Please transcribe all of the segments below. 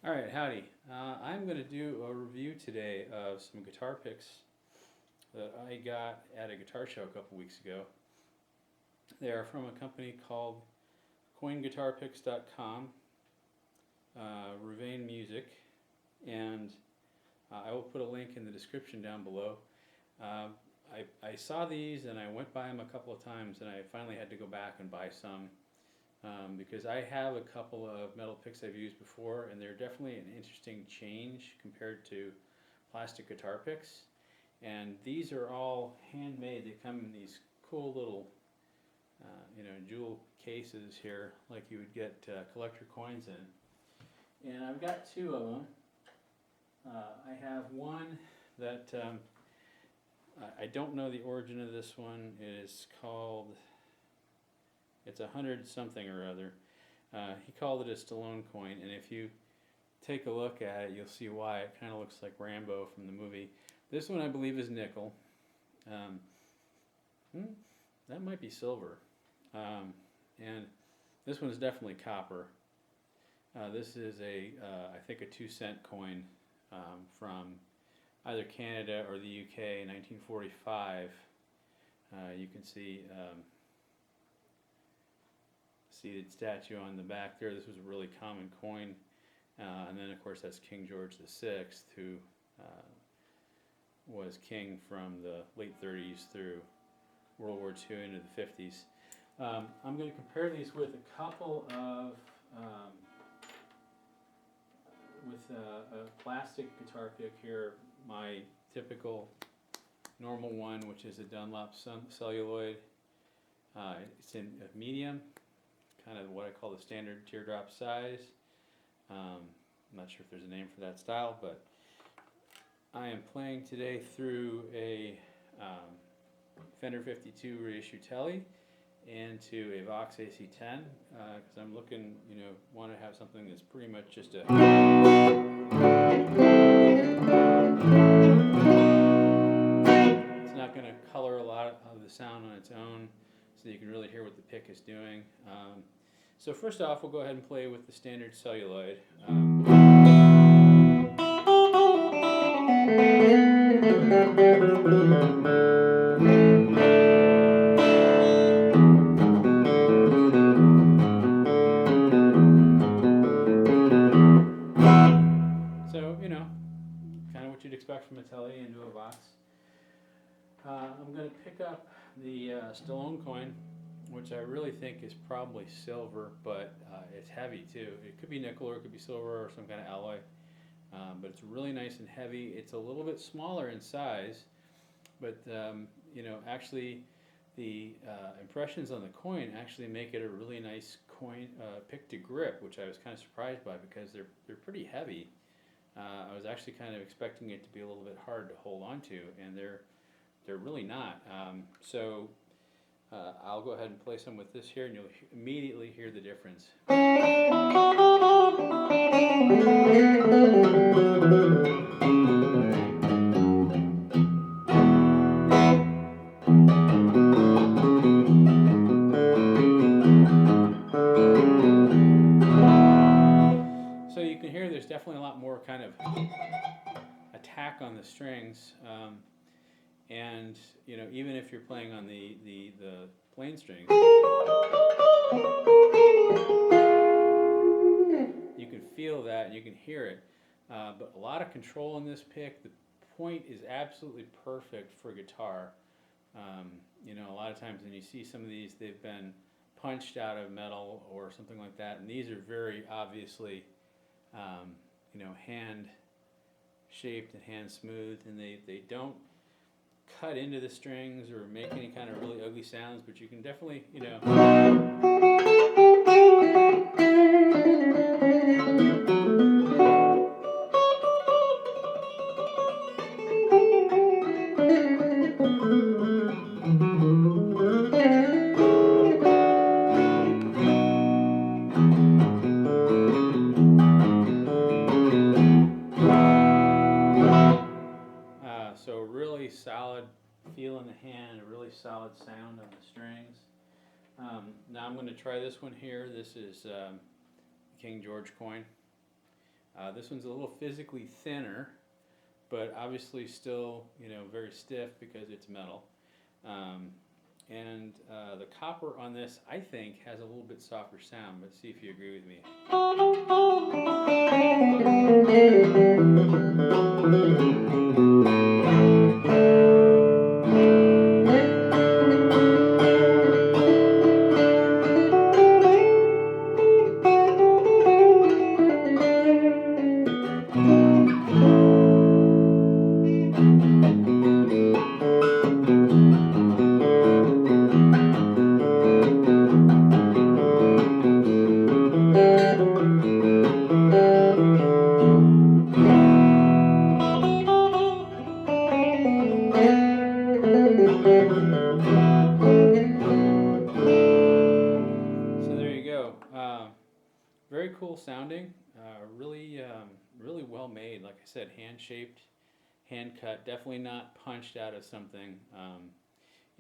Alright, howdy. I'm going to do a review today of some guitar picks that I got at a guitar show a couple weeks ago. They are from a company called CoinGuitarPicks.com, Rouvain Music, and I will put a link in the description down below. I saw these and I went by them a couple of times, and I finally had to go back and buy some. Because I have a couple of metal picks I've used before, and they're definitely an interesting change compared to plastic guitar picks. And these are all handmade. They come in these cool little, jewel cases here, like you would get collector coins in. And I've got two of them. I have one that I don't know the origin of this one. It is called. It's 100 something or other. He called it a Stallone coin, and if you take a look at it, you'll see why. It kind of looks like Rambo from the movie. This one I believe is nickel. That might be silver. And this one is definitely copper. This is I think a 2-cent coin from either Canada or the UK in 1945. You can see seated statue on the back there. This was a really common coin. And then of course that's King George VI, who was king from the late 30s through World War II into the 50s. I'm going to compare these with a couple of, with a plastic guitar pick here, my typical normal one, which is a Dunlop celluloid. It's in a medium, kind of what I call the standard teardrop size. I'm not sure if there's a name for that style, but I am playing today through a Fender 52 reissue Tele and to a Vox AC10 because I'm looking, want to have something that's pretty much just a. It's not going to color a lot of the sound on its own, so you can really hear what the pick is doing. So first off, we'll go ahead and play with the standard celluloid. So, kind of what you'd expect from a Tele into a Vox. I'm going to pick up the Stallone coin, which I really think is probably silver, but it's heavy too. It could be nickel or it could be silver or some kind of alloy, but it's really nice and heavy. It's a little bit smaller in size, but actually the impressions on the coin actually make it a really nice coin pick to grip, which I was kind of surprised by because they're pretty heavy. I was actually kind of expecting it to be a little bit hard to hold on to, and they're really not. So I'll go ahead and play some with this here, and you'll immediately hear the difference. So you can hear there's definitely a lot more kind of attack on the strings. And even if you're playing on the plain strings, you can feel that and you can hear it. But a lot of control in this pick. The point is absolutely perfect for guitar. A lot of times when you see some of these, they've been punched out of metal or something like that, and these are very obviously hand shaped and hand smoothed, and they don't cut into the strings or make any kind of really ugly sounds, but you can definitely, so really solid feel in the hand, a really solid sound on the strings. Now I'm going to try this one here. This is King George coin. This one's a little physically thinner, but obviously still, very stiff because it's metal. And the copper on this, I think, has a little bit softer sound, but see if you agree with me. So there you go. Very cool sounding. Really well made. Like I said, hand shaped, hand cut. Definitely not punched out of something.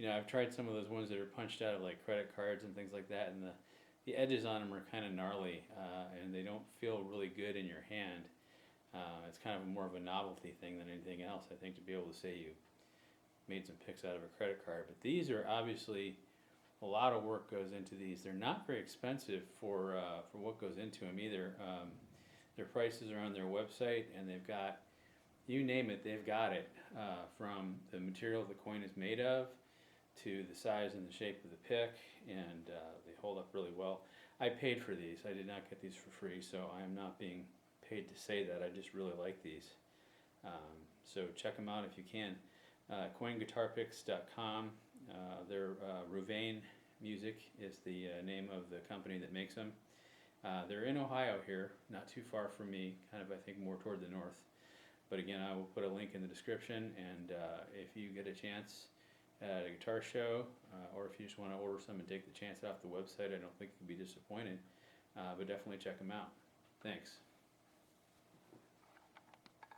I've tried some of those ones that are punched out of like credit cards and things like that, and the edges on them are kind of gnarly, and they don't feel really good in your hand. It's kind of more of a novelty thing than anything else, I think, to be able to say you made some picks out of a credit card. But these are obviously, a lot of work goes into these. They're not very expensive for what goes into them either. Their prices are on their website, and they've got, you name it, they've got it, from the material the coin is made of to the size and the shape of the pick, and they hold up really well. I paid for these. I did not get these for free, so I am not being paid to say that. I just really like these. So check them out if you can. CoinGuitarPicks.com. Their Ruvain Music is the name of the company that makes them. They're in Ohio here, not too far from me, kind of I think more toward the north. But again, I will put a link in the description, and if you get a chance at a guitar show, or if you just want to order some and take the chance off the website, I don't think you'll be disappointed. But definitely check them out. Thanks.